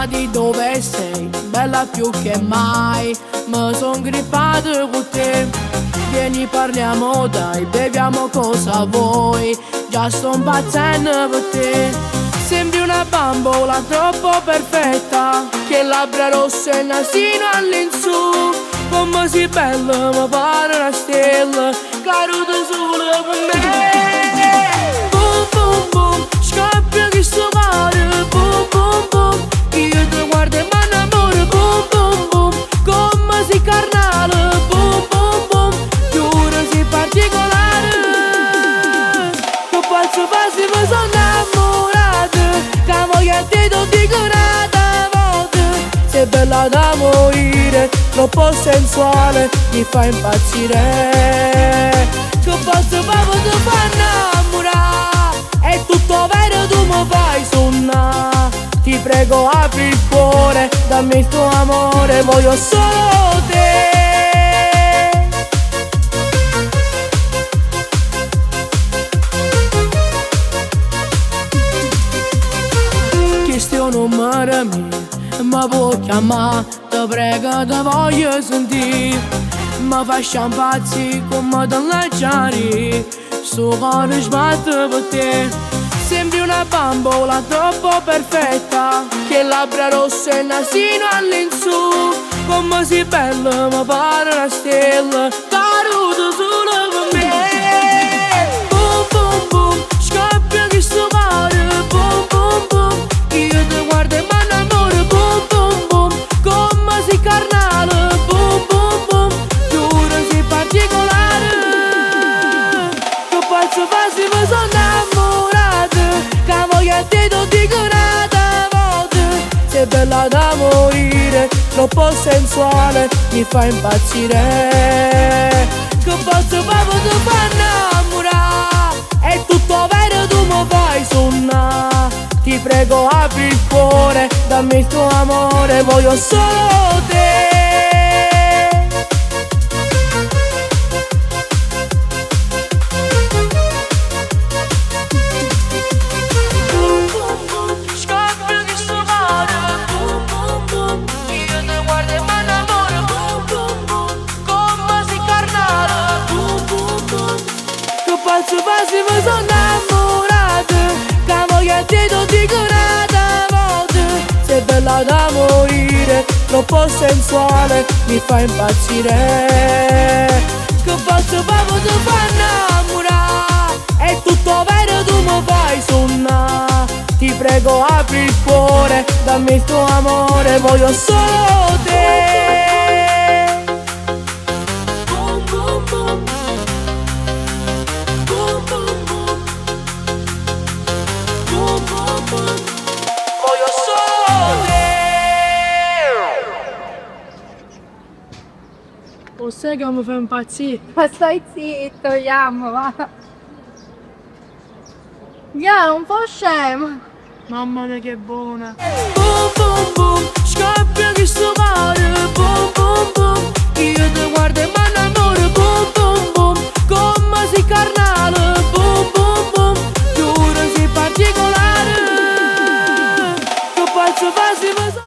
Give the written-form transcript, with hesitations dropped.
ma di dove sei? Bella più che mai, mi son grippato con te. Vieni parliamo dai, beviamo cosa vuoi, già sto impazzendo per te. Sembri una bambola troppo perfetta, che labbra rosse e nasino all'insù. Come sei bella, mi pare una stella, caduta solo per me. Boom boom boom, scoppia che sto mare. Boom boom boom, io ti guardo e mi innamoro. Boom boom boom, come sei carnale. Boom boom boom, giuro sei particolare. Che posso fare se mi sono innamorata, che voglio te lo dico un'altra volta. Sei bella da morire, troppo sensuale, mi fa impazzire. Che posso fare se ti fa innamorare, è tutto vero, tu mi fai sonnare. Ti prego apri il cuore, dammi il tuo amore, voglio solo te. Questo è un numero mio, mi può chiamare, ti prego, ti voglio sentire. Mi fai impazzire come ti lanciare, sto cuore sbatte per te. Sembri una bambola troppo perfetta, che labbra rosse e nasino all'insù. Come sei bella, mi pare una stella, caduta solo per me. Boom boom boom, scoppia che sto mare. Boom boom boom, io ti guardo e mi innamoro. Boom boom boom, come sei carnale. Boom boom boom, giuro sei particolare. Che posso fare se mi sono innamorata, che voglio te lo dico un'altra volta. Sei bella da morire, troppo sensuale, mi fa impazzire. Che posso fare se ti fa innamorare, è tutto vero, tu mi fai sonnare. Ti prego apri il cuore, dammi il tuo amore, voglio solo te. Posso fare se mi sono innamorata, che voglio te lo dico un'altra volta. Sei bella da morire, troppo sensuale, mi fa impazzire. Che posso fare se ti fa innamorare, è tutto vero, tu mi fai sonnare. Ti prego apri il cuore, dammi il tuo amore, voglio solo te. Voglio solo te. Lo sai che mi fa impazzire? Ma stai zitto, Iamo, va. Yeah, un po' scemo. Mamma mia che buona. Boom boom boom, scoppia che sto mare. Boom boom boom, io ti guardo e mi innamoro. Boom boom boom, come sei carnale. Boom boom boom, giuro sei particolare. Che posso fare se mi